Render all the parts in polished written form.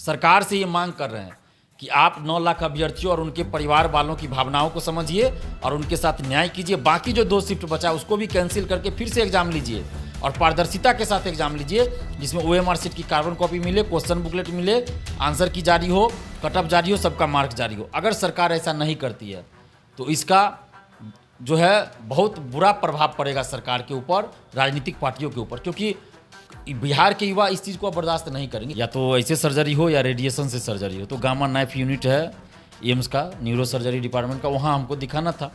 सरकार से ये मांग कर रहे हैं कि आप 9 लाख अभ्यर्थियों और उनके परिवार वालों की भावनाओं को समझिए और उनके साथ न्याय कीजिए। बाकी जो 2 शिफ्ट बचा है उसको भी कैंसिल करके फिर से एग्जाम लीजिए और पारदर्शिता के साथ एग्जाम लीजिए, जिसमें OMR शीट की कार्बन कॉपी मिले, क्वेश्चन बुकलेट मिले, आंसर की जारी हो, कटअप जारी हो, सबका मार्क्स जारी हो। अगर सरकार ऐसा नहीं करती है तो इसका जो है बहुत बुरा प्रभाव पड़ेगा सरकार के ऊपर, राजनीतिक पार्टियों के ऊपर, क्योंकि बिहार के युवा इस चीज़ को बर्दाश्त नहीं करेंगे। या तो ऐसे सर्जरी हो या रेडिएशन से सर्जरी हो। तो गामा नाइफ यूनिट है एम्स का, न्यूरो सर्जरी डिपार्टमेंट का, वहाँ हमको दिखाना था।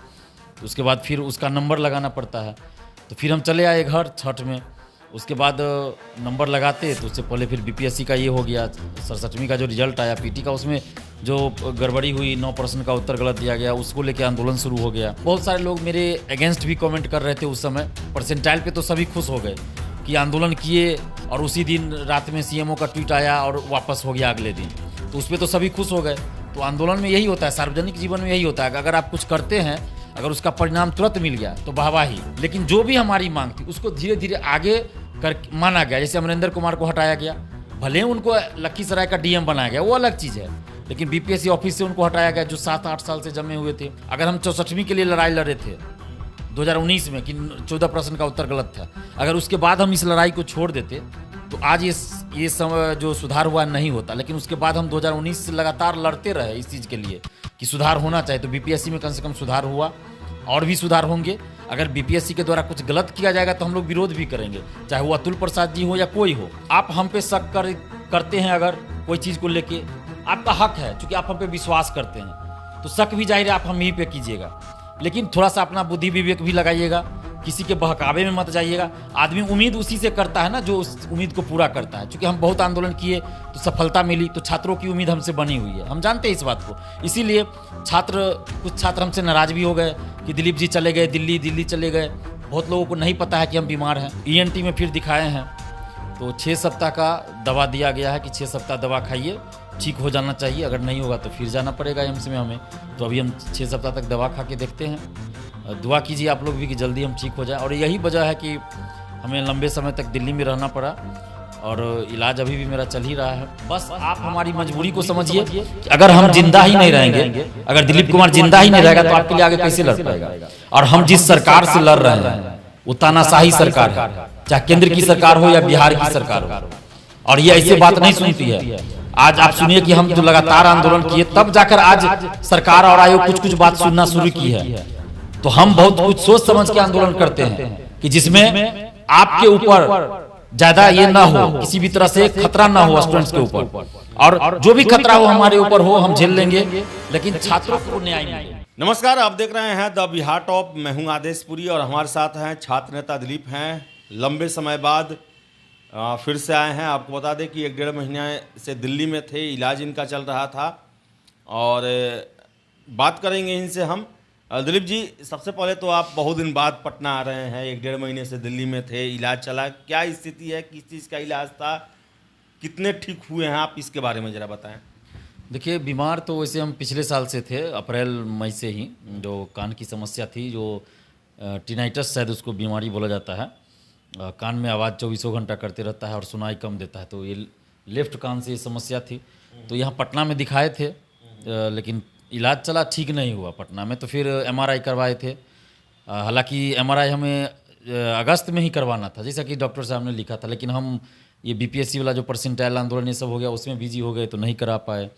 उसके बाद फिर उसका नंबर लगाना पड़ता है, तो फिर हम चले आए घर छठ में। उसके बाद नंबर लगाते तो उससे पहले फिर BPSC का ये हो गया, 67वीं का जो रिजल्ट आया PT का, उसमें जो गड़बड़ी हुई, 9% का उत्तर गलत दिया गया, उसको लेके आंदोलन शुरू हो गया। बहुत सारे लोग मेरे अगेंस्ट भी कमेंट कर रहे थे उस समय। परसेंटाइल पे तो सभी खुश हो गए कि आंदोलन किए और उसी दिन रात में CMO का ट्वीट आया और वापस हो गया अगले दिन, तो उस पर तो सभी खुश हो गए। तो आंदोलन में यही होता है, सार्वजनिक जीवन में यही होता है कि अगर आप कुछ करते हैं, अगर उसका परिणाम तुरंत मिल गया तो वाहवाही। लेकिन जो भी हमारी मांग थी उसको धीरे धीरे आगे कर माना गया। जैसे अमरिंदर कुमार को हटाया गया, भले उनको लखीसराय का DM बनाया गया, वो अलग चीज़ है, लेकिन BPSC ऑफिस से उनको हटाया गया जो 7-8 साल से जमे हुए थे। अगर हम 64वीं के लिए लड़ाई लड़े थे 2019 में कि 14% का उत्तर गलत था, अगर उसके बाद हम इस लड़ाई को छोड़ देते तो आज ये समय जो सुधार हुआ नहीं होता। लेकिन उसके बाद हम 2019 से लगातार लड़ते रहे इस चीज़ के लिए कि सुधार होना चाहिए, तो BPSC में कम से कम सुधार हुआ, और भी सुधार होंगे। अगर BPSC के द्वारा कुछ गलत किया जाएगा तो हम लोग विरोध भी करेंगे, चाहे वो अतुल प्रसाद जी हो या कोई हो। आप हम पे शक करते हैं अगर कोई चीज़ को लेके, आपका हक है, क्योंकि आप हम पे विश्वास करते हैं, तो शक भी जाहिर है आप हम ही पे कीजिएगा। लेकिन थोड़ा सा अपना बुद्धि विवेक भी लगाइएगा, किसी के बहकावे में मत जाइएगा। आदमी उम्मीद उसी से करता है ना जो उस उम्मीद को पूरा करता है। क्योंकि हम बहुत आंदोलन किए तो सफलता मिली, तो छात्रों की उम्मीद हमसे बनी हुई है, हम जानते हैं इस बात को। इसीलिए कुछ छात्र हमसे नाराज भी हो गए कि दिलीप जी चले गए दिल्ली चले गए। बहुत लोगों को नहीं पता है कि हम बीमार हैं। ENT में फिर दिखाए हैं, तो 6 सप्ताह का दवा दिया गया है कि 6 सप्ताह दवा खाइए, ठीक हो जाना चाहिए। अगर नहीं होगा तो फिर जाना पड़ेगा एम्स में हमें। तो अभी हम 6 सप्ताह तक दवा खा के देखते हैं। दुआ कीजिए आप लोग भी कि जल्दी हम ठीक हो जाए। और यही वजह है कि हमें लंबे समय तक दिल्ली में रहना पड़ा, और इलाज अभी भी मेरा चल ही रहा है। बस आप हमारी मजबूरी को समझिए कि अगर हम जिंदा ही नहीं रहेंगे, अगर दिलीप कुमार जिंदा ही नहीं रहेगा तो आपके लिए आगे कैसे लड़ पाएगा। और हम जिस सरकार से लड़ रहे हैं वो तानाशाही सरकार है, चाहे केंद्र की सरकार हो या बिहार की सरकार हो, और ये ऐसी बात नहीं सुनती है। आज आप सुनिए कि हम जो लगातार आंदोलन किए तब जाकर आज सरकार और आयोग कुछ बात सुनना शुरू की है। तो हम बहुत कुछ सोच समझ के आंदोलन करते हैं कि जिसमें आपके ऊपर ज्यादा ये ना हो, किसी भी तरह से खतरा ना हो स्टूडेंट्स के ऊपर, और जो भी खतरा हो हमारे ऊपर हो हम झेल लेंगे, लेकिन छात्रों को न्याय मिले। नमस्कार, आप देख रहे हैं द बिहार टॉप। मैं हूं आदेश पुरी और हमारे साथ हैं छात्र नेता दिलीप हैं। लंबे समय बाद फिर से आए हैं। आपको बता दें कि 1-1.5 महीने से दिल्ली में थे, इलाज इनका चल रहा था, और बात करेंगे इनसे हम। दिलीप जी, सबसे पहले तो आप बहुत दिन बाद पटना आ रहे हैं, 1-1.5 महीने से दिल्ली में थे, इलाज चला, क्या स्थिति है, किस चीज़ का इलाज था, कितने ठीक हुए हैं आप, इसके बारे में ज़रा बताएं। देखिए, बीमार तो वैसे हम पिछले साल से थे, अप्रैल मई से ही। जो कान की समस्या थी, जो टिनाइटस शायद उसको बीमारी बोला जाता है, कान में आवाज़ 24 घंटा करते रहता है और सुनाई कम देता है, तो ये लेफ्ट कान से ये समस्या थी। तो यहाँ पटना में दिखाए थे, लेकिन इलाज चला, ठीक नहीं हुआ पटना में। तो फिर MRI करवाए थे। हालांकि MRI हमें अगस्त में ही करवाना था, जैसा कि डॉक्टर साहब ने लिखा था, लेकिन हम ये BPSC वाला जो परसेंटाइल आंदोलन ये सब हो गया उसमें बिजी हो गए, तो नहीं करा पाए।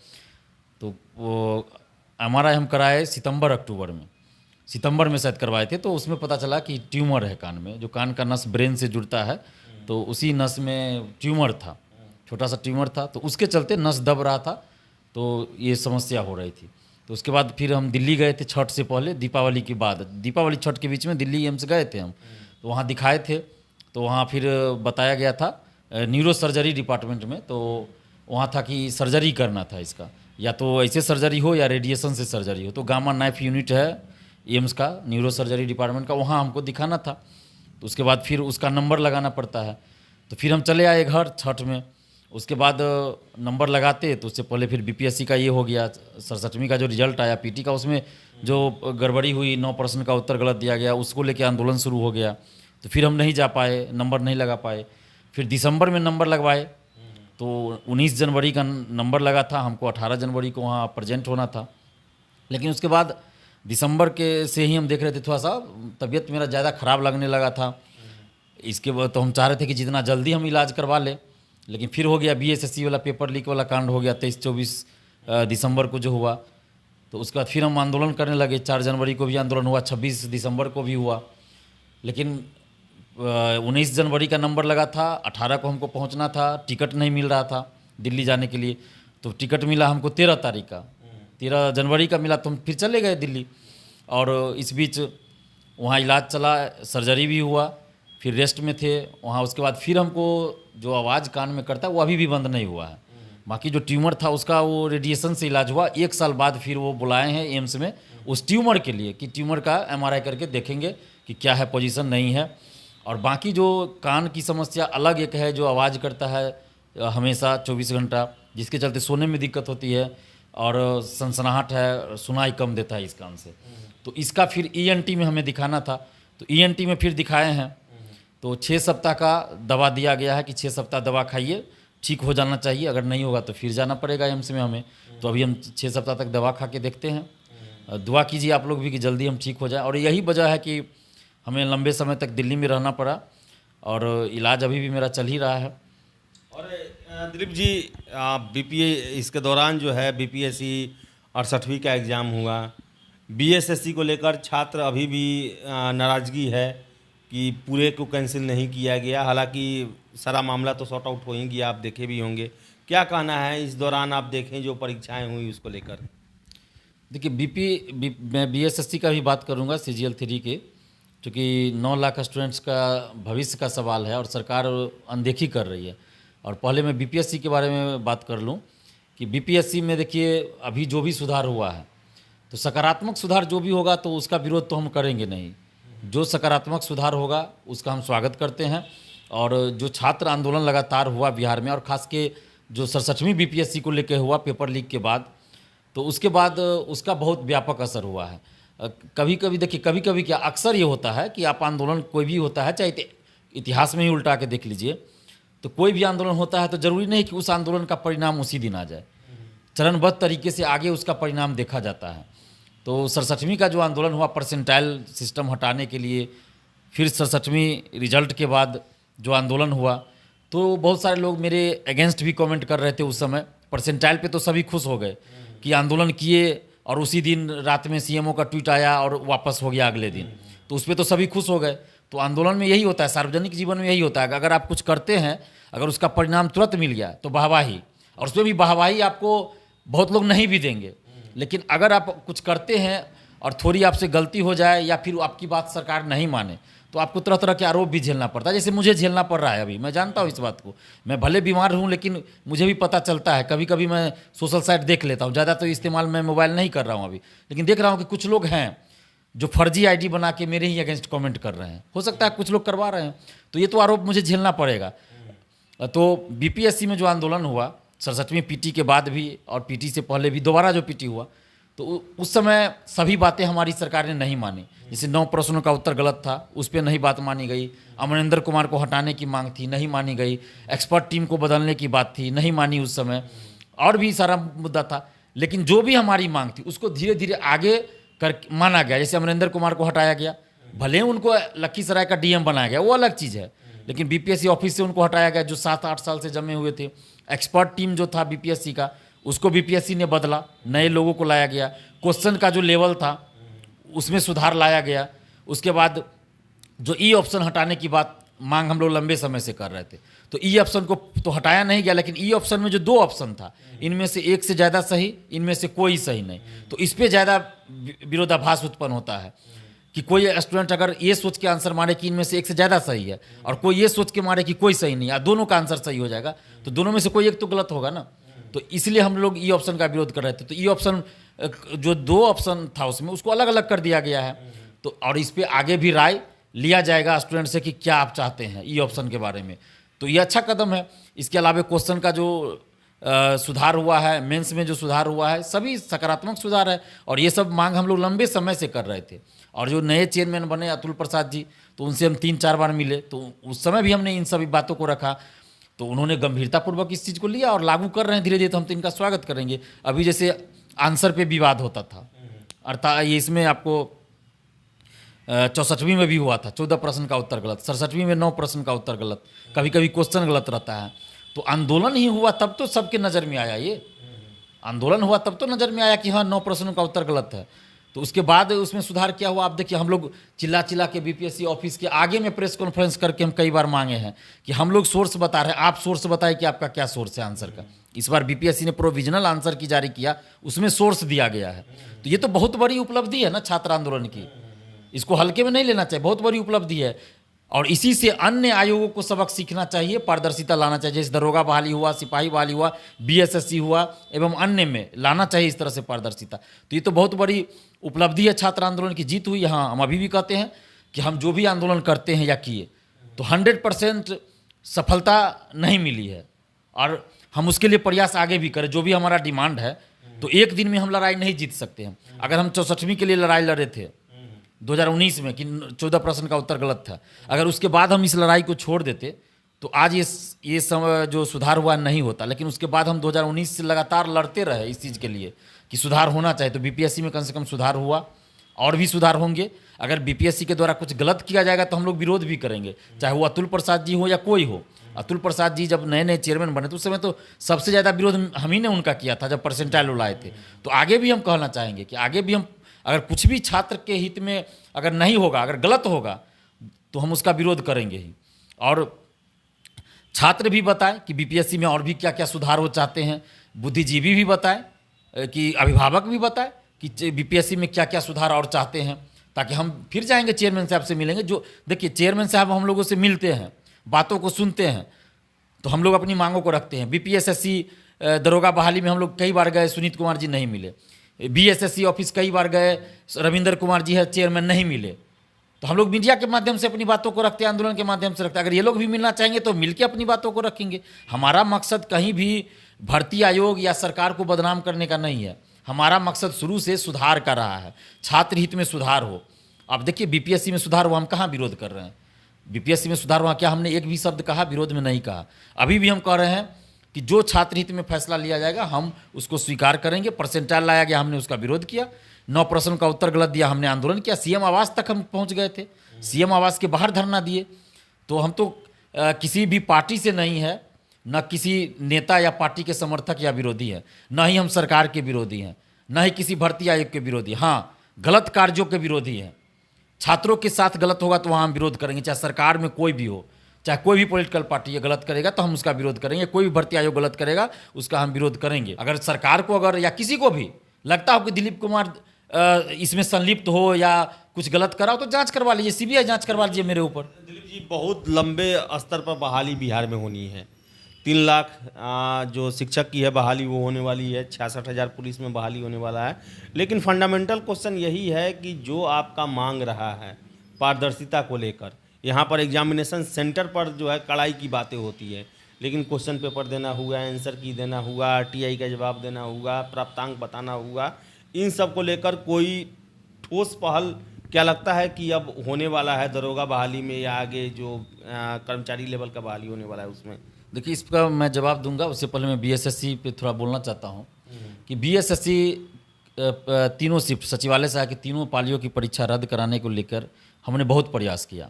तो वो MRI हम कराए सितंबर में शायद करवाए थे। तो उसमें पता चला कि ट्यूमर है कान में, जो कान का नस ब्रेन से जुड़ता है, तो उसी नस में ट्यूमर था, छोटा सा ट्यूमर था। तो उसके चलते नस दब रहा था, तो ये समस्या हो रही थी। तो उसके बाद फिर हम दिल्ली गए थे छठ से पहले, दीपावली के बाद, दीपावली छठ के बीच में दिल्ली एम्स गए थे हम। तो वहाँ दिखाए थे, तो वहाँ फिर बताया गया था न्यूरो सर्जरी डिपार्टमेंट में, तो वहाँ था कि सर्जरी करना था इसका, या तो ऐसे सर्जरी हो या रेडिएशन से सर्जरी हो। तो गामा नाइफ यूनिट है एम्स का, न्यूरो सर्जरी डिपार्टमेंट का, वहाँ हमको दिखाना था। तो उसके बाद फिर उसका नंबर लगाना पड़ता है, तो फिर हम चले आए घर छठ में। उसके बाद नंबर लगाते तो उससे पहले फिर BPSC का ये हो गया, 67वीं का जो रिजल्ट आया PT का, उसमें जो गड़बड़ी हुई, 9% का उत्तर गलत दिया गया, उसको लेके आंदोलन शुरू हो गया। तो फिर हम नहीं जा पाए, नंबर नहीं लगा पाए। फिर दिसंबर में नंबर लगवाए, तो 19 जनवरी का नंबर लगा था, हमको 18 जनवरी को वहाँ प्रेजेंट होना था। लेकिन उसके बाद दिसंबर के से ही हम देख रहे थे थोड़ा सा तबीयत मेरा ज़्यादा ख़राब लगने लगा था। इसके बाद तो हम चाह रहे थे कि जितना जल्दी हम इलाज करवा लें, लेकिन फिर हो गया बीएसएससी वाला पेपर लीक वाला कांड हो गया 23-24 दिसंबर को जो हुआ। तो उसके बाद फिर हम आंदोलन करने लगे। 4 जनवरी को भी आंदोलन हुआ, 26 दिसंबर को भी हुआ। लेकिन 19 जनवरी का नंबर लगा था, 18 को हमको पहुंचना था, टिकट नहीं मिल रहा था दिल्ली जाने के लिए। तो टिकट मिला हमको 13 तारीख का, 13 जनवरी का मिला, तो हम फिर चले गए दिल्ली। और इस बीच वहाँ इलाज चला, सर्जरी भी हुआ, फिर रेस्ट में थे वहाँ। उसके बाद फिर हमको जो आवाज़ कान में करता है वो अभी भी बंद नहीं हुआ है। बाकी जो ट्यूमर था उसका वो रेडिएशन से इलाज हुआ। 1 साल बाद फिर वो बुलाए हैं एम्स में उस ट्यूमर के लिए कि ट्यूमर का एमआरआई करके देखेंगे कि क्या है, पोजीशन नहीं है। और बाकी जो कान की समस्या अलग एक है, जो आवाज़ करता है हमेशा 24 घंटा, जिसके चलते सोने में दिक्कत होती है और सनसनाहट है, सुनाई कम देता है इस कान से। तो इसका फिर ईएनटी में हमें दिखाना था, तो ईएनटी में फिर दिखाए हैं। तो 6 सप्ताह का दवा दिया गया है कि 6 सप्ताह दवा खाइए, ठीक हो जाना चाहिए, अगर नहीं होगा तो फिर जाना पड़ेगा एम्स में हमें। तो अभी हम 6 सप्ताह तक दवा खा के देखते हैं। दुआ कीजिए आप लोग भी कि जल्दी हम ठीक हो जाए। और यही वजह है कि हमें लंबे समय तक दिल्ली में रहना पड़ा और इलाज अभी भी मेरा चल ही रहा है। और दिलीप जी, बीपीए इसके दौरान जो है बीपीएससी 68वीं का एग्ज़ाम हुआ, बीएसएससी को लेकर छात्र अभी भी नाराज़गी है कि पूरे को कैंसिल नहीं किया गया। हालांकि सारा मामला तो सॉर्ट आउट हो ही गया, आप देखे भी होंगे। क्या कहना है इस दौरान, आप देखें जो परीक्षाएं हुई उसको लेकर? देखिए मैं बीएसएससी का भी बात करूंगा, CGL 3 के, क्योंकि 9 लाख स्टूडेंट्स का भविष्य का सवाल है और सरकार अनदेखी कर रही है। और पहले मैं बीपीएससी के बारे में बात कर लूं कि बीपीएससी में देखिए अभी जो भी सुधार हुआ है, तो सकारात्मक सुधार जो भी होगा तो उसका विरोध तो हम करेंगे नहीं। जो सकारात्मक सुधार होगा उसका हम स्वागत करते हैं। और जो छात्र आंदोलन लगातार हुआ बिहार में, और ख़ास के जो 67वीं बीपीएससी को लेकर हुआ पेपर लीक के बाद, तो उसके बाद उसका बहुत व्यापक असर हुआ है। कभी कभी देखिए, कभी कभी क्या अक्सर ये होता है कि आप आंदोलन कोई भी होता है, चाहे इतिहास में ही उल्टा के देख लीजिए, तो कोई भी आंदोलन होता है तो ज़रूरी नहीं कि उस आंदोलन का परिणाम उसी दिन आ जाए। चरणबद्ध तरीके से आगे उसका परिणाम देखा जाता है। तो 67वीं का जो आंदोलन हुआ परसेंटाइल सिस्टम हटाने के लिए, फिर 67वीं रिजल्ट के बाद जो आंदोलन हुआ, तो बहुत सारे लोग मेरे अगेंस्ट भी कमेंट कर रहे थे उस समय। परसेंटाइल पे तो सभी खुश हो गए कि आंदोलन किए और उसी दिन रात में सीएमओ का ट्वीट आया और वापस हो गया अगले दिन, तो उस पर तो सभी खुश हो गए। तो आंदोलन में यही होता है, सार्वजनिक जीवन में यही होता है कि अगर आप कुछ करते हैं, अगर उसका परिणाम तुरंत मिल गया तो वाहवाही, और उसमें भी वाहवाही आपको बहुत लोग नहीं भी देंगे। लेकिन अगर आप कुछ करते हैं और थोड़ी आपसे गलती हो जाए या फिर आपकी बात सरकार नहीं माने, तो आपको तरह तरह के आरोप भी झेलना पड़ता है। जैसे मुझे झेलना पड़ रहा है अभी, मैं जानता हूँ इस बात को। मैं भले बीमार हूँ लेकिन मुझे भी पता चलता है। कभी कभी मैं सोशल साइट देख लेता हूँ, ज़्यादा तो इस्तेमाल मैं मोबाइल नहीं कर रहा हूँ अभी, लेकिन देख रहा हूँ कि कुछ लोग हैं जो फर्जी आईडी बना के मेरे ही अगेंस्ट कमेंट कर रहे हैं। हो सकता है कुछ लोग करवा रहे हैं, तो ये तो आरोप मुझे झेलना पड़ेगा। तो बीपीएससी में जो आंदोलन हुआ 67वीं पीटी के बाद भी और पीटी से पहले भी दोबारा जो पीटी हुआ, तो उस समय सभी बातें हमारी सरकार ने नहीं मानी। जैसे 9 प्रश्नों का उत्तर गलत था, उस पर नहीं बात मानी गई। अमरिंदर कुमार को हटाने की मांग थी, नहीं मानी गई। एक्सपर्ट टीम को बदलने की बात थी, नहीं मानी उस समय। और भी सारा मुद्दा था, लेकिन जो भी हमारी मांग थी उसको धीरे धीरे आगे कर माना गया। जैसे अमरिंदर कुमार को हटाया गया, भले उनको लखीसराय का डीएम बनाया गया, वो अलग चीज़ है, लेकिन बीपीएससी ऑफिस से उनको हटाया गया जो 7-8 साल से जमे हुए थे। एक्सपर्ट टीम जो था बीपीएससी का, उसको बीपीएससी ने बदला, नए लोगों को लाया गया। क्वेश्चन का जो लेवल था उसमें सुधार लाया गया। उसके बाद जो ई ऑप्शन हटाने की बात मांग हम लोग लंबे समय से कर रहे थे, तो ई ऑप्शन को तो हटाया नहीं गया, लेकिन ई ऑप्शन में जो 2 ऑप्शन था, इनमें से एक से ज़्यादा सही, इनमें से कोई सही नहीं। तो इस पर ज़्यादा विरोधाभास उत्पन्न होता है कि कोई स्टूडेंट अगर ये सोच के आंसर मारे कि इनमें से एक से ज़्यादा सही है, और कोई ये सोच के मारे कि कोई सही नहीं है, दोनों का आंसर सही हो जाएगा, तो दोनों में से कोई एक तो गलत होगा ना। तो इसलिए हम लोग ई ऑप्शन का विरोध कर रहे थे। तो ई ऑप्शन जो 2 ऑप्शन था उसमें, उसको अलग अलग कर दिया गया है। तो और इस पर आगे भी राय लिया जाएगा स्टूडेंट से कि क्या आप चाहते हैं ई ऑप्शन के बारे में। तो ये अच्छा कदम है। इसके अलावा क्वेश्चन का जो सुधार हुआ है, मेंस में जो सुधार हुआ है, सभी सकारात्मक सुधार है। और ये सब मांग हम लोग लंबे समय से कर रहे थे। और जो नए चेयरमैन बने अतुल प्रसाद जी, तो उनसे हम 3-4 बार मिले, तो उस समय भी हमने इन सभी बातों को रखा। तो उन्होंने गंभीरतापूर्वक इस चीज़ को लिया और लागू कर रहे हैं धीरे धीरे, तो हम तो इनका स्वागत करेंगे। अभी जैसे आंसर पे विवाद होता था, अर्थात ये इसमें आपको 64वीं में भी हुआ था, 14 प्रश्न का उत्तर गलत, 67वीं में 9 प्रश्न का उत्तर गलत, कभी कभी क्वेश्चन गलत रहता है। तो आंदोलन ही हुआ तब तो सबके नज़र में आया, ये आंदोलन हुआ तब तो नज़र में आया कि हाँ 9 प्रश्नों का उत्तर गलत है। तो उसके बाद उसमें सुधार क्या हुआ, आप देखिए हम लोग चिल्ला चिल्ला के बीपीएससी ऑफिस के आगे में प्रेस कॉन्फ्रेंस करके हम कई बार मांगे हैं कि हम लोग सोर्स बता रहे हैं, आप सोर्स बताएं कि आपका क्या सोर्स है आंसर का। इस बार बीपीएससी ने प्रोविजनल आंसर की जारी किया, उसमें सोर्स दिया गया है। तो ये तो बहुत बड़ी उपलब्धि है ना छात्र आंदोलन की, इसको हल्के में नहीं लेना चाहिए, बहुत बड़ी उपलब्धि है। और इसी से अन्य आयोगों को सबक सीखना चाहिए, पारदर्शिता लाना चाहिए। जैसे दरोगा बहाली हुआ, सिपाही बहाली हुआ, बीएसएससी हुआ एवं अन्य में लाना चाहिए इस तरह से पारदर्शिता। तो ये तो बहुत बड़ी उपलब्धि है, छात्र आंदोलन की जीत हुई। हाँ, हम अभी भी कहते हैं कि हम जो भी आंदोलन करते हैं या किए तो 100% सफलता नहीं मिली है, और हम उसके लिए प्रयास आगे भी करें। जो भी हमारा डिमांड है, तो एक दिन में हम लड़ाई नहीं जीत सकते हैं। अगर हम 64वीं के लिए लड़ाई लड़े थे 2019 में कि 14 प्रश्न का उत्तर गलत था, अगर उसके बाद हम इस लड़ाई को छोड़ देते तो आज ये समय जो सुधार हुआ नहीं होता। लेकिन उसके बाद हम 2019 से लगातार लड़ते रहे इस चीज़ के लिए कि सुधार होना चाहिए। तो बीपीएससी में कम से कम सुधार हुआ, और भी सुधार होंगे। अगर बीपीएससी के द्वारा कुछ गलत किया जाएगा तो हम लोग विरोध भी करेंगे, चाहे वो अतुल प्रसाद जी हो या कोई हो। अतुल प्रसाद जी जब नए नए चेयरमैन बने तो उस समय तो सबसे ज़्यादा विरोध हम ही ने उनका किया था जब परसेंटाइल लाए थे। तो आगे भी हम कहना चाहेंगे कि आगे भी हम अगर कुछ भी छात्र के हित में अगर नहीं होगा, अगर गलत होगा, तो हम उसका विरोध करेंगे ही। और छात्र भी बताएं कि बीपीएससी में और भी क्या क्या सुधार वो चाहते हैं, बुद्धिजीवी भी बताएं कि अभिभावक भी बताएं कि बीपीएससी में क्या क्या सुधार और चाहते हैं, ताकि हम फिर जाएंगे चेयरमैन साहब से मिलेंगे। जो देखिए चेयरमैन साहब हम लोगों से मिलते हैं, बातों को सुनते हैं, तो हम लोग अपनी मांगों को रखते हैं। बीपीएसएससी दरोगा बहाली में हम लोग कई बार गए, सुनीत कुमार जी नहीं मिले। बीएसएससी ऑफिस कई बार गए, रविंदर कुमार जी है चेयरमैन, नहीं मिले। तो हम लोग मीडिया के माध्यम से अपनी बातों को रखते हैं, आंदोलन के माध्यम से रखते हैं। अगर ये लोग भी मिलना चाहेंगे तो मिलकर अपनी बातों को रखेंगे। हमारा मकसद कहीं भी भर्ती आयोग या सरकार को बदनाम करने का नहीं है। हमारा मकसद शुरू से सुधार का रहा है, छात्र हित में सुधार हो। अब देखिए बीपीएससी में सुधार हुआ, हम कहाँ विरोध कर रहे हैं। बीपीएससी में सुधार हुआ, क्या हमने एक भी शब्द कहा विरोध में? नहीं कहा। अभी भी हम कह रहे हैं कि जो छात्र हित में फैसला लिया जाएगा हम उसको स्वीकार करेंगे। परसेंटाइल लाया गया, हमने उसका विरोध किया। 9 प्रश्न का उत्तर गलत दिया, हमने आंदोलन किया। सीएम आवास तक हम पहुंच गए थे, सीएम आवास के बाहर धरना दिए। तो हम तो किसी भी पार्टी से नहीं है, न किसी नेता या पार्टी के समर्थक या विरोधी है, न ही हम सरकार के विरोधी हैं, न ही किसी भर्ती आयोग के विरोधी। हाँ, गलत कार्यों के विरोधी हैं। छात्रों के साथ गलत होगा तो वहाँ हम विरोध करेंगे, चाहे सरकार में कोई भी हो, चाहे कोई भी पॉलिटिकल पार्टी ये गलत करेगा तो हम उसका विरोध करेंगे। कोई भी भर्ती आयोग गलत करेगा उसका हम विरोध करेंगे। अगर सरकार को अगर या किसी को भी लगता हो कि दिलीप कुमार इसमें संलिप्त हो या कुछ गलत करा हो तो जांच करवा लीजिए, सीबीआई जांच करवा लीजिए मेरे ऊपर। दिलीप जी, बहुत लंबे स्तर पर बहाली बिहार में होनी है। 3 लाख जो शिक्षक की है बहाली वो होने वाली है, 66,000 पुलिस में बहाली होने वाला है। लेकिन फंडामेंटल क्वेश्चन यही है कि जो आपका मांग रहा है पारदर्शिता को लेकर, यहाँ पर एग्जामिनेशन सेंटर पर जो है कड़ाई की बातें होती है, लेकिन क्वेश्चन पेपर देना होगा, आंसर की देना होगा, आरटीआई का जवाब देना होगा, प्राप्तांक बताना होगा, इन सब को लेकर कोई ठोस पहल क्या लगता है कि अब होने वाला है दरोगा बहाली में या आगे जो कर्मचारी लेवल का बहाली होने वाला है उसमें? देखिए, इसका मैं जवाब दूंगा, उससे पहले मैं बीएसएससी पे थोड़ा बोलना चाहता हूँ कि बीएसएससी तीनों शिफ्ट सचिवालय से आके तीनों पालियों की परीक्षा रद्द कराने को लेकर हमने बहुत प्रयास किया।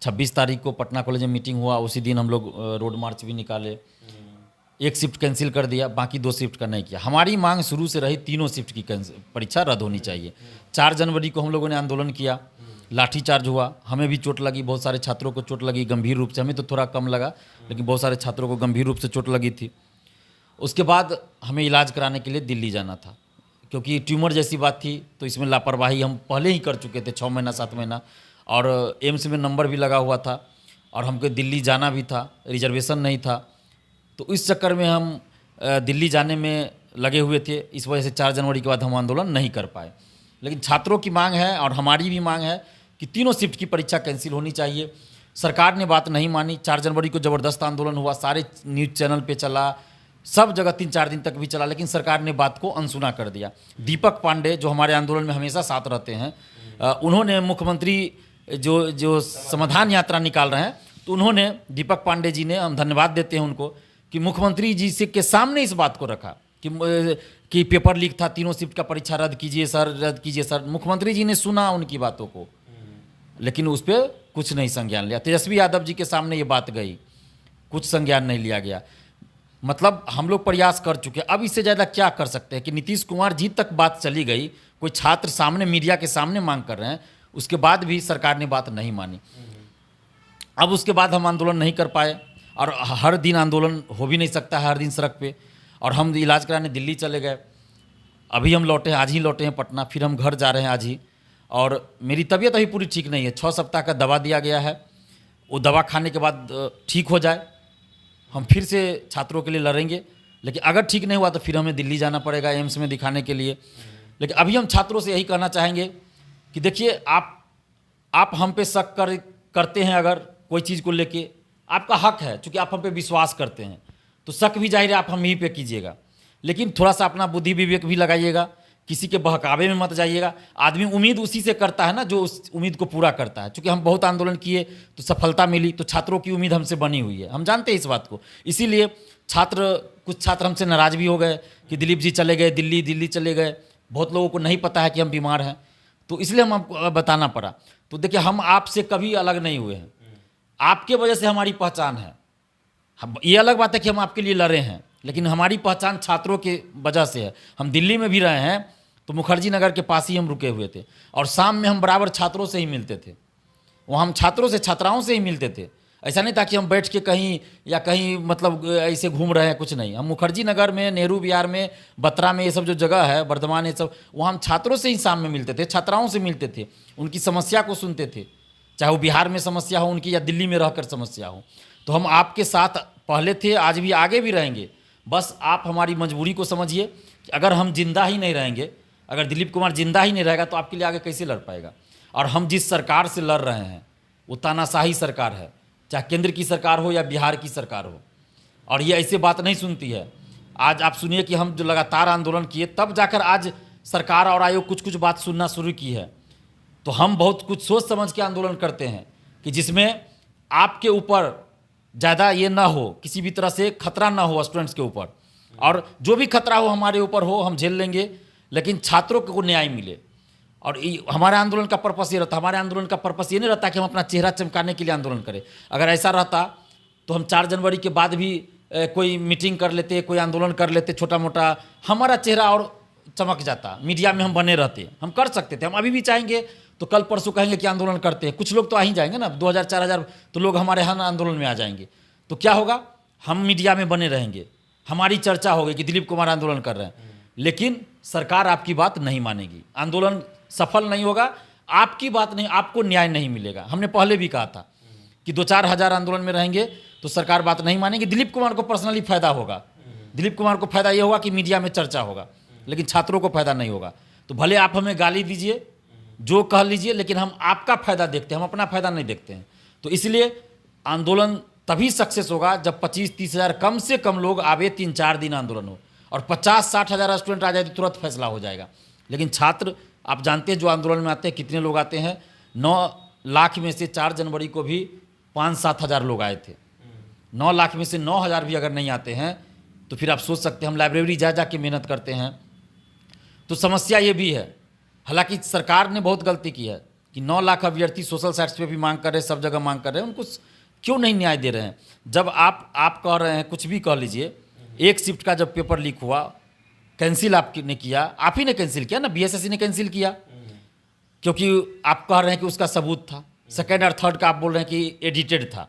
26 तारीख को पटना कॉलेज में मीटिंग हुआ, उसी दिन हम लोग रोड मार्च भी निकाले। एक शिफ्ट कैंसिल कर दिया, बाकी 2 शिफ्ट का नहीं किया। हमारी मांग शुरू से रही तीनों शिफ्ट की परीक्षा रद्द होनी चाहिए। 4 जनवरी को हम लोगों ने आंदोलन किया, लाठीचार्ज हुआ, हमें भी चोट लगी, बहुत सारे छात्रों को चोट लगी गंभीर रूप से। हमें तो थोड़ा कम लगा, लेकिन बहुत सारे छात्रों को गंभीर रूप से चोट लगी थी। उसके बाद हमें इलाज कराने के लिए दिल्ली जाना था, क्योंकि ट्यूमर जैसी बात थी। तो इसमें लापरवाही हम पहले ही कर चुके थे 6 महीना 7 महीना, और एम्स में नंबर भी लगा हुआ था और हमको दिल्ली जाना भी था, रिजर्वेशन नहीं था। तो इस चक्कर में हम दिल्ली जाने में लगे हुए थे। इस वजह से 4 जनवरी के बाद हम आंदोलन नहीं कर पाए। लेकिन छात्रों की मांग है और हमारी भी मांग है कि तीनों शिफ्ट की परीक्षा कैंसिल होनी चाहिए। सरकार ने बात नहीं मानी। 4 जनवरी को ज़बरदस्त आंदोलन हुआ, सारे न्यूज़ चैनल पे चला, सब जगह 3-4 दिन तक भी चला, लेकिन सरकार ने बात को अनसुना कर दिया। दीपक पांडे जो हमारे आंदोलन में हमेशा साथ रहते हैं, उन्होंने मुख्यमंत्री जो समाधान यात्रा निकाल रहे हैं तो तो उन्होंने, दीपक पांडे जी ने, हम धन्यवाद देते हैं उनको, कि मुख्यमंत्री जी से के सामने इस बात को रखा कि पेपर लीक था, तीनों शिफ्ट का परीक्षा रद्द कीजिए सर, रद्द कीजिए सर। मुख्यमंत्री जी ने सुना उनकी बातों को, लेकिन उस पर कुछ नहीं संज्ञान लिया। तेजस्वी यादव जी के सामने ये बात गई, कुछ संज्ञान नहीं लिया गया। मतलब हम लोग प्रयास कर चुके हैं, अब इससे ज़्यादा क्या कर सकते हैं कि नीतीश कुमार जी तक बात चली गई, कोई छात्र सामने मीडिया के सामने मांग कर रहे हैं, उसके बाद भी सरकार ने बात नहीं मानी। अब उसके बाद हम आंदोलन नहीं कर पाए, और हर दिन आंदोलन हो भी नहीं सकता है हर दिन सड़क पे, और हम इलाज कराने दिल्ली चले गए। अभी हम लौटे हैं, आज ही लौटे हैं पटना, फिर हम घर जा रहे हैं आज ही। और मेरी तबीयत अभी पूरी ठीक नहीं है, 6 सप्ताह का दवा दिया गया है, वो दवा खाने के बाद ठीक हो जाए हम फिर से छात्रों के लिए लड़ेंगे। लेकिन अगर ठीक नहीं हुआ तो फिर हमें दिल्ली जाना पड़ेगा एम्स में दिखाने के लिए। लेकिन अभी हम छात्रों से यही कहना चाहेंगे कि देखिए, आप हम पे शक करते हैं अगर कोई चीज़ को लेके, आपका हक है, चूँकि आप हम पे विश्वास करते हैं, तो शक भी जाहिर है आप हम ही पे कीजिएगा, लेकिन थोड़ा सा अपना बुद्धि विवेक भी लगाइएगा, किसी के बहकावे में मत जाइएगा। आदमी उम्मीद उसी से करता है ना जो उस उम्मीद को पूरा करता है। चूँकि हम बहुत आंदोलन किए तो सफलता मिली, तो छात्रों की उम्मीद हमसे बनी हुई है, हम जानते हैं इस बात को। इसीलिए कुछ छात्र हमसे नाराज़ भी हो गए कि दिलीप जी चले गए दिल्ली चले गए। बहुत लोगों को नहीं पता है कि हम बीमार हैं, तो इसलिए हम आपको बताना पड़ा। तो देखिए, हम आपसे कभी अलग नहीं हुए हैं, आपके वजह से हमारी पहचान है। हम, ये अलग बात है कि हम आपके लिए लड़े हैं, लेकिन हमारी पहचान छात्रों के वजह से है। हम दिल्ली में भी रहे हैं तो मुखर्जी नगर के पास ही हम रुके हुए थे, और शाम में हम बराबर छात्रों से ही मिलते थे, वहाँ हम छात्रों से, छात्राओं से ही मिलते थे। ऐसा नहीं था कि हम बैठ के कहीं मतलब ऐसे घूम रहे हैं, कुछ नहीं। हम मुखर्जी नगर में, नेहरू विहार में, बत्रा में, ये सब जो जगह है, बर्धमान, ये सब, वहाँ हम छात्रों से ही शाम में मिलते थे, छात्राओं से मिलते थे, उनकी समस्या को सुनते थे, चाहे वो बिहार में समस्या हो उनकी या दिल्ली में रहकर समस्या हो। तो हम आपके साथ पहले थे, आज भी, आगे भी रहेंगे। बस आप हमारी मजबूरी को समझिए कि अगर हम जिंदा ही नहीं रहेंगे, अगर दिलीप कुमार जिंदा ही नहीं रहेगा तो आपके लिए आगे कैसे लड़ पाएगा। और हम जिस सरकार से लड़ रहे हैं वो तानाशाही सरकार है, चाहे केंद्र की सरकार हो या बिहार की सरकार हो, और ये ऐसे बात नहीं सुनती है। आज आप सुनिए कि हम जो लगातार आंदोलन किए, तब जाकर आज सरकार और आयोग कुछ बात सुनना शुरू की है। तो हम बहुत कुछ सोच समझ के आंदोलन करते हैं कि जिसमें आपके ऊपर ज़्यादा ये ना हो, किसी भी तरह से खतरा ना हो स्टूडेंट्स के ऊपर, और जो भी खतरा हो हमारे ऊपर हो, हम झेल लेंगे, लेकिन छात्रों को न्याय मिले। और हमारे आंदोलन का पर्पस ये रहता, हमारे आंदोलन का पर्पस ये नहीं रहता कि हम अपना चेहरा चमकाने के लिए आंदोलन करें। अगर ऐसा रहता तो हम 4 जनवरी के बाद भी कोई मीटिंग कर लेते, कोई आंदोलन कर लेते छोटा मोटा, हमारा चेहरा और चमक जाता, मीडिया में हम बने रहते, हम कर सकते थे। हम अभी भी चाहेंगे तो कल परसों कहेंगे कि आंदोलन करते हैं, कुछ लोग तो आ ही जाएंगे ना, 2000-4000 तो लोग हमारे यहाँ आंदोलन में आ जाएंगे। तो क्या होगा, हम मीडिया में बने रहेंगे, हमारी चर्चा होगी कि दिलीप कुमार आंदोलन कर रहे हैं, लेकिन सरकार आपकी बात नहीं मानेगी, आंदोलन सफल नहीं होगा, आपकी बात नहीं, आपको न्याय नहीं मिलेगा। हमने पहले भी कहा था कि 2-4 हज़ार आंदोलन में रहेंगे तो सरकार बात नहीं मानेगी। दिलीप कुमार को पर्सनली फायदा होगा, दिलीप कुमार को फायदा ये होगा कि मीडिया में चर्चा होगा, लेकिन छात्रों को फायदा नहीं होगा। तो भले आप हमें गाली दीजिए, जो कह लीजिए, लेकिन हम आपका फायदा देखते हैं, हम अपना फायदा नहीं देखते हैं। तो इसलिए आंदोलन तभी सक्सेस होगा जब 25-30 हज़ार कम से कम लोग आवे, 3-4 दिन आंदोलन हो, और 50-60 हज़ार स्टूडेंट आ जाए तो तुरंत फैसला हो जाएगा। लेकिन छात्र, आप जानते हैं जो आंदोलन में आते हैं कितने लोग आते हैं, 9 लाख में से 4 जनवरी को भी 5-7 हज़ार लोग आए थे। 9 लाख में से 9 हज़ार भी अगर नहीं आते हैं तो फिर आप सोच सकते हैं, हम लाइब्रेरी जा के मेहनत करते हैं। तो समस्या ये भी है, हालांकि सरकार ने बहुत गलती की है कि 9 लाख अभ्यर्थी सोशल साइट्स पे भी मांग कर रहे हैं, सब जगह मांग कर रहे हैं, उनको क्यों नहीं न्याय दे रहे हैं। जब आप कह रहे हैं, कुछ भी कह लीजिए, एक शिफ्ट का जब पेपर लीक हुआ, कैंसिल आपने किया, आप ही ने कैंसिल किया ना, बीएसएससी ने कैंसिल किया, क्योंकि आप कह रहे हैं कि उसका सबूत था। सेकेंड और थर्ड का आप बोल रहे हैं कि एडिटेड था।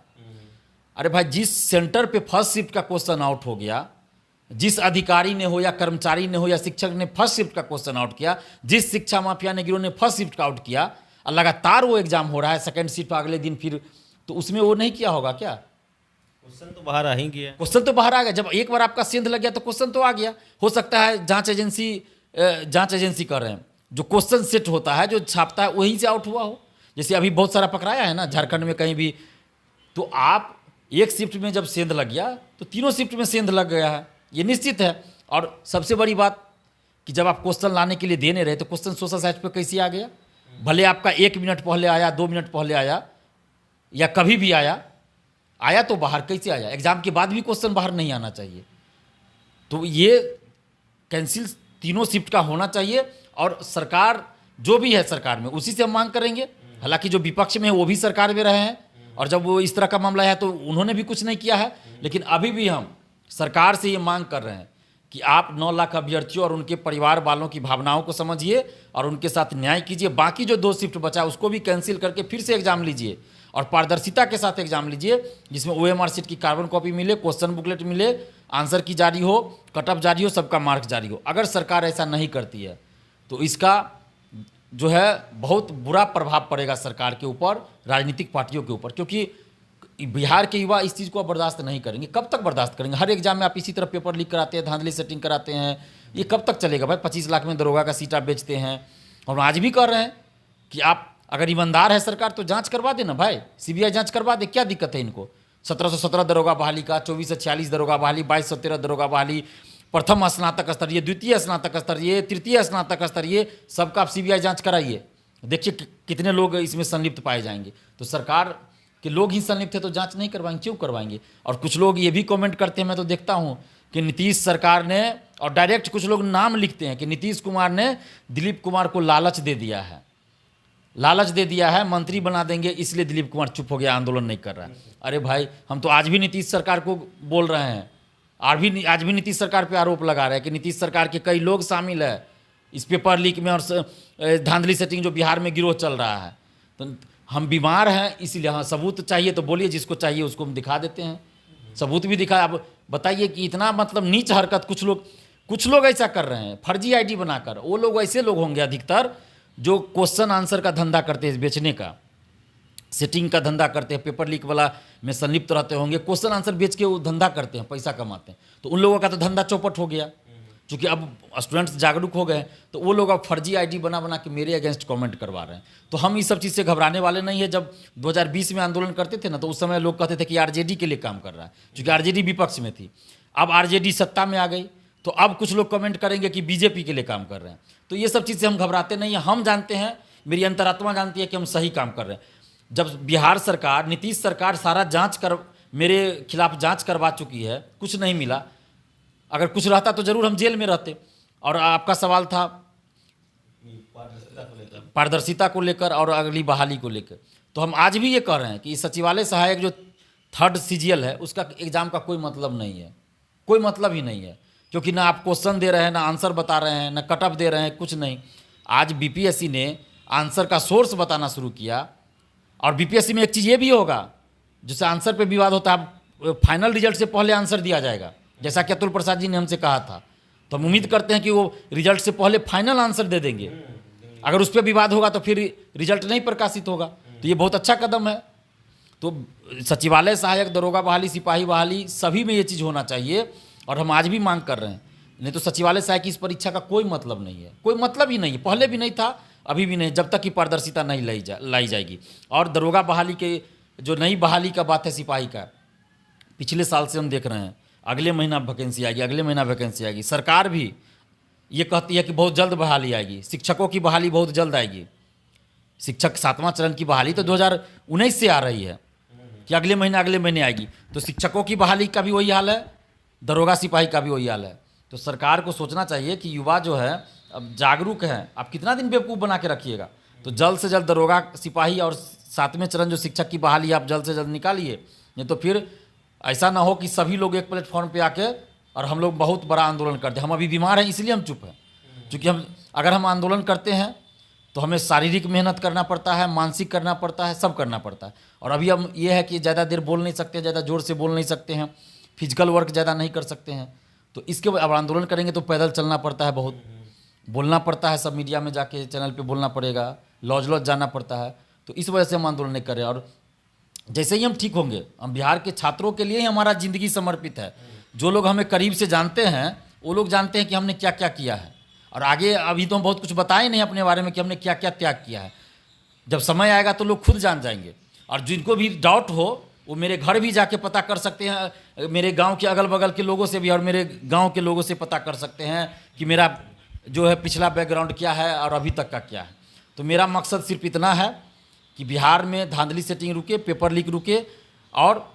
अरे भाई, जिस सेंटर पे फर्स्ट शिफ्ट का क्वेश्चन आउट हो गया, जिस अधिकारी ने हो या कर्मचारी ने हो या शिक्षक ने फर्स्ट शिफ्ट का क्वेश्चन आउट किया, जिस शिक्षा माफिया ने गिरोह ने फर्स्ट शिफ्ट का आउट किया, और लगातार वो एग्जाम हो रहा है, सेकेंड शिफ्ट अगले दिन फिर, तो उसमें वो नहीं किया होगा क्या? क्वेश्चन तो बाहर आ ही गया, क्वेश्चन तो बाहर आ गया। जब एक बार आपका सेंध लग गया तो क्वेश्चन तो आ गया। हो सकता है जांच एजेंसी कर रहे हैं, जो क्वेश्चन सेट होता है, जो छापता है, वहीं से आउट हुआ हो। जैसे अभी बहुत सारा पकड़ाया है ना झारखंड में कहीं भी, तो आप एक शिफ्ट में जब सेंध लग गया तो तीनों शिफ्ट में सेंध लग गया है, ये निश्चित है। और सबसे बड़ी बात कि जब आप क्वेश्चन लाने के लिए दे नहीं रहे तो क्वेश्चन सोशल साइट पर कैसे आ गया? भले आपका 1 मिनट पहले आया, 2 मिनट पहले आया, या कभी भी आया, आया तो बाहर कैसे आया, एग्जाम के बाद भी क्वेश्चन बाहर नहीं आना चाहिए। तो ये कैंसिल तीनों शिफ्ट का होना चाहिए और सरकार जो भी है सरकार में उसी से हम मांग करेंगे। हालांकि जो विपक्ष में है वो भी सरकार में रहे हैं और जब वो इस तरह का मामला है तो उन्होंने भी कुछ नहीं किया है, लेकिन अभी भी हम सरकार से ये मांग कर रहे हैं कि आप 9 लाख अभ्यर्थियों और उनके परिवार वालों की भावनाओं को समझिए और उनके साथ न्याय कीजिए। बाकी जो 2 शिफ्ट बचा उसको भी कैंसिल करके फिर से एग्जाम लीजिए और पारदर्शिता के साथ एग्जाम लीजिए, जिसमें OMR शीट की कार्बन कॉपी मिले, क्वेश्चन बुकलेट मिले, आंसर की जारी हो, कटअप जारी हो, सबका मार्क्स जारी हो। अगर सरकार ऐसा नहीं करती है तो इसका जो है बहुत बुरा प्रभाव पड़ेगा सरकार के ऊपर, राजनीतिक पार्टियों के ऊपर, क्योंकि बिहार के युवा इस चीज़ को बर्दाश्त नहीं करेंगे। कब तक बर्दाश्त करेंगे? हर एग्जाम में आप इसी तरह पेपर लीक कराते हैं, धांधली सेटिंग कराते हैं, ये कब तक चलेगा भाई? 25 लाख में दरोगा का सीट आप बेचते हैं और आज भी कर रहे हैं कि आप अगर ईमानदार है सरकार तो जांच करवा देना भाई, CBI जांच करवा दे, क्या दिक्कत है इनको? 1717 दरोगा बहाली का, 24 से 46 दरोगा बहाली, 2213 दरोगा बहाली, प्रथम स्नातक स्तरीय, द्वितीय स्नातक स्तरीय, तृतीय स्नातक स्तरीय, सबका आप CBI जांच कराइए, देखिए कितने लोग इसमें संलिप्त पाए जाएंगे। तो सरकार के लोग ही संलिप्त है तो जांच नहीं करवाएंगे, क्यों करवाएंगे? और कुछ लोग ये भी कमेंट करते हैं, मैं तो देखता हूँ कि नीतीश सरकार ने, और डायरेक्ट कुछ लोग नाम लिखते हैं कि नीतीश कुमार ने दिलीप कुमार को लालच दे दिया है, लालच दे दिया है, मंत्री बना देंगे, इसलिए दिलीप कुमार चुप हो गया, आंदोलन नहीं कर रहा है। अरे भाई, हम तो आज भी नीतीश सरकार को बोल रहे हैं, आज भी नीतीश सरकार पे आरोप लगा रहे हैं कि नीतीश सरकार के कई लोग शामिल है इस पेपर लीक में और धांधली सेटिंग जो बिहार में गिरोह चल रहा है। तो हम बीमार हैं, इसीलिए हाँ सबूत चाहिए तो बोलिए, जिसको चाहिए उसको हम दिखा देते हैं, सबूत भी दिखा। अब बताइए कि इतना मतलब नीच हरकत कुछ लोग ऐसा कर रहे हैं, फर्जी ID बनाकर। वो लोग ऐसे लोग होंगे अधिकतर जो क्वेश्चन आंसर का धंधा करते हैं, बेचने का, सेटिंग का धंधा करते हैं, पेपर लीक वाला में संलिप्त रहते होंगे, क्वेश्चन आंसर बेच के वो धंधा करते हैं, पैसा कमाते हैं। तो उन लोगों का तो धंधा चौपट हो गया, क्योंकि अब स्टूडेंट्स जागरूक हो गए, तो वो लोग अब फर्जी ID बना के मेरे अगेंस्ट कमेंट करवा रहे हैं। तो हम इस सब चीज़ से घबराने वाले नहीं है। जब 2020 में आंदोलन करते थे ना, तो उस समय लोग कहते थे कि RJD के लिए काम कर रहा है, क्योंकि RJD विपक्ष में थी। अब RJD सत्ता में आ गई, तो अब कुछ लोग कमेंट करेंगे कि BJP के लिए काम कर रहे हैं। तो ये सब चीज़ से हम घबराते नहीं हैं। हम जानते हैं, मेरी अंतरात्मा जानती है कि हम सही काम कर रहे हैं। जब बिहार सरकार, नीतीश सरकार सारा मेरे खिलाफ जांच करवा चुकी है, कुछ नहीं मिला। अगर कुछ रहता तो जरूर हम जेल में रहते। और आपका सवाल था पारदर्शिता को लेकर और अगली बहाली को लेकर, तो हम आज भी ये कह रहे हैं कि सचिवालय सहायक जो 3rd CGL है उसका एग्ज़ाम का कोई मतलब नहीं है, कोई मतलब ही नहीं है, क्योंकि ना आप क्वेश्चन दे रहे हैं, ना आंसर बता रहे हैं, ना कटअप दे रहे हैं, कुछ नहीं। आज BPSC ने आंसर का सोर्स बताना शुरू किया। और BPSC में एक चीज़ ये भी होगा, जिससे आंसर पे विवाद होता है, फाइनल रिजल्ट से पहले आंसर दिया जाएगा, जैसा कि अतुल प्रसाद जी ने हमसे कहा था। तो हम उम्मीद करते हैं कि वो रिजल्ट से पहले फाइनल आंसर दे देंगे। अगर उस पर विवाद होगा तो फिर रिजल्ट नहीं प्रकाशित होगा। तो ये बहुत अच्छा कदम है। तो सचिवालय सहायक, दरोगा बहाली, सिपाही बहाली, सभी में ये चीज़ होना चाहिए और हम आज भी मांग कर रहे हैं। नहीं तो सचिवालय सहायक की इस परीक्षा का कोई मतलब नहीं है, कोई मतलब ही नहीं है, पहले भी नहीं था, अभी भी नहीं, जब तक कि पारदर्शिता नहीं लाई जाएगी। और दरोगा बहाली के जो नई बहाली का बात है, सिपाही का, पिछले साल से हम देख रहे हैं, अगले महीना वैकेंसी आएगी, अगले महीना वैकेंसी आएगी। सरकार भी ये कहती है कि बहुत जल्द बहाली आएगी, शिक्षकों की बहाली बहुत जल्द आएगी। शिक्षक 7वां चरण की बहाली तो 2019 से आ रही है कि अगले महीने आएगी। तो शिक्षकों की बहाली का भी वही हाल है, दरोगा सिपाही का भी वही हाल है। तो सरकार को सोचना चाहिए कि युवा जो है अब जागरूक है, आप कितना दिन बेवकूफ़ बना के रखिएगा। तो जल्द से जल्द दरोगा सिपाही और 7वें चरण जो शिक्षक की बहाली आप जल्द से जल्द निकालिए, नहीं तो फिर ऐसा ना हो कि सभी लोग एक प्लेटफॉर्म पे आके और हम लोग बहुत बड़ा आंदोलन करते हैं। हम अभी बीमार हैं इसलिए हम चुप हैं, क्योंकि अगर हम आंदोलन करते हैं तो हमें शारीरिक मेहनत करना पड़ता है, मानसिक करना पड़ता है, सब करना पड़ता है। और अभी हम ये है कि ज़्यादा देर बोल नहीं सकते, ज़्यादा ज़ोर से बोल नहीं सकते हैं, फिजिकल वर्क ज़्यादा नहीं कर सकते हैं। तो इसके अब आंदोलन करेंगे तो पैदल चलना पड़ता है, बहुत बोलना पड़ता है, सब मीडिया में जाके चैनल पे बोलना पड़ेगा, लॉज जाना पड़ता है। तो इस वजह से हम आंदोलन नहीं कर रहे। और जैसे ही हम ठीक होंगे, हम बिहार के छात्रों के लिए ही हमारा ज़िंदगी समर्पित है। जो लोग हमें करीब से जानते हैं वो लोग जानते हैं कि हमने क्या क्या किया है। और आगे अभी तो हम बहुत कुछ बताए नहीं अपने बारे में कि हमने क्या क्या त्याग किया है। जब समय आएगा तो लोग खुद जान जाएंगे। और जिनको भी डाउट हो वो मेरे घर भी जाके पता कर सकते हैं, मेरे गांव के अगल बगल के लोगों से भी और मेरे गांव के लोगों से पता कर सकते हैं कि मेरा जो है पिछला बैकग्राउंड क्या है और अभी तक का क्या है। तो मेरा मकसद सिर्फ इतना है कि बिहार में धांधली सेटिंग रुके, पेपर लीक रुके और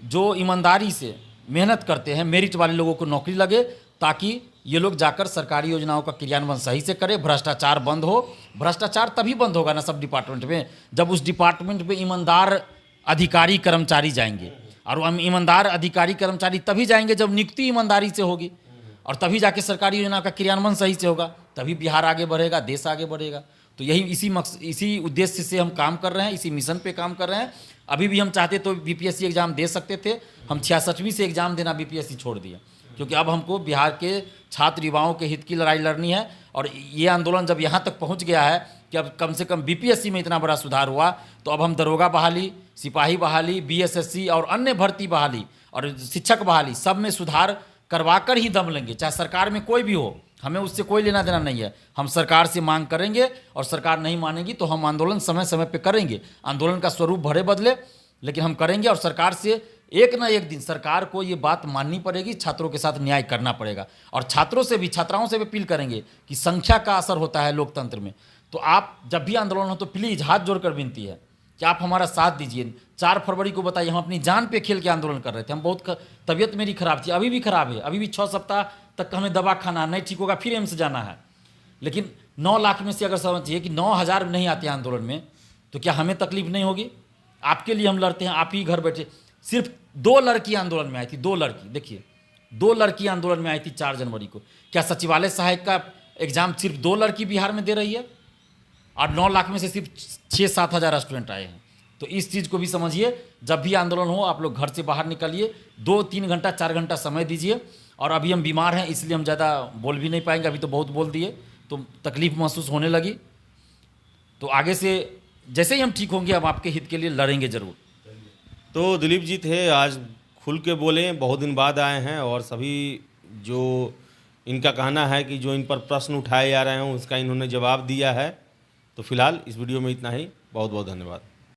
जो ईमानदारी से मेहनत करते हैं, मेरिट वाले लोगों को नौकरी लगे, ताकि ये लोग जाकर सरकारी योजनाओं का क्रियान्वयन सही से करें, भ्रष्टाचार बंद हो। भ्रष्टाचार तभी बंद होगा ना सब डिपार्टमेंट में, जब उस डिपार्टमेंट में ईमानदार अधिकारी कर्मचारी जाएंगे। और हम ईमानदार अधिकारी कर्मचारी तभी जाएंगे जब नियुक्ति ईमानदारी से होगी, और तभी जाके सरकारी योजना का क्रियान्वयन सही से होगा, तभी बिहार आगे बढ़ेगा, देश आगे बढ़ेगा। तो यही इसी उद्देश्य से हम काम कर रहे हैं, इसी मिशन पे काम कर रहे हैं। अभी भी हम चाहते तो बीपीएससी एग्जाम दे सकते थे, हम 66वीं से एग्जाम देना बीपीएससी छोड़ दिया, क्योंकि अब हमको बिहार के छात्र युवाओं के हित की लड़ाई लड़नी है। और ये आंदोलन जब यहाँ तक पहुँच गया है कि अब कम से कम बीपीएससी में इतना बड़ा सुधार हुआ, तो अब हम दरोगा बहाली, सिपाही बहाली, बीएसएससी और अन्य भर्ती बहाली और शिक्षक बहाली सब में सुधार करवाकर ही दम लेंगे, चाहे सरकार में कोई भी हो। हमें उससे कोई लेना देना नहीं है। हम सरकार से मांग करेंगे और सरकार नहीं मानेगी तो हम आंदोलन समय समय पे करेंगे। आंदोलन का स्वरूप भरे बदले, लेकिन हम करेंगे। और सरकार से एक ना एक दिन सरकार को ये बात माननी पड़ेगी, छात्रों के साथ न्याय करना पड़ेगा। और छात्रों से भी, छात्राओं से भी अपील करेंगे कि संख्या का असर होता है लोकतंत्र में। तो आप जब भी आंदोलन हो तो प्लीज़ हाथ जोड़कर विनती है कि आप हमारा साथ दीजिए। 4 फरवरी को बताइए, हम अपनी जान पे खेल के आंदोलन कर रहे थे। हम बहुत तबीयत मेरी खराब थी, अभी भी खराब है, अभी भी 6 सप्ताह तक हमें दवा खाना है, नहीं ठीक होगा फिर एम्स जाना है। लेकिन 9 लाख में से अगर समझिए कि 9,000 नहीं आते हैं आंदोलन में, तो क्या हमें तकलीफ नहीं होगी? आपके लिए हम लड़ते हैं, आप ही घर बैठे। सिर्फ 2 लड़की आंदोलन में आई थी, 2 लड़की, देखिए 2 लड़की आंदोलन में आई थी 4 जनवरी को। क्या सचिवालय सहायक का एग्जाम सिर्फ 2 लड़की बिहार में दे रही है? और 9 लाख में से सिर्फ 6-7 हज़ार स्टूडेंट आए हैं। तो इस चीज़ को भी समझिए। जब भी आंदोलन हो आप लोग घर से बाहर निकलिए, 2-3 घंटा 4 घंटा समय दीजिए। और अभी हम बीमार हैं, इसलिए हम ज़्यादा बोल भी नहीं पाएंगे, अभी तो बहुत बोल दिए, तो तकलीफ महसूस होने लगी। तो आगे से जैसे ही हम ठीक होंगे, हम आपके हित के लिए लड़ेंगे ज़रूर। तो दिलीप जी थे, आज खुल के बोले, बहुत दिन बाद आए हैं, और सभी जो इनका कहना है कि जो इन पर प्रश्न उठाए जा रहे हैं उसका इन्होंने जवाब दिया है। तो फिलहाल इस वीडियो में इतना ही। बहुत बहुत धन्यवाद।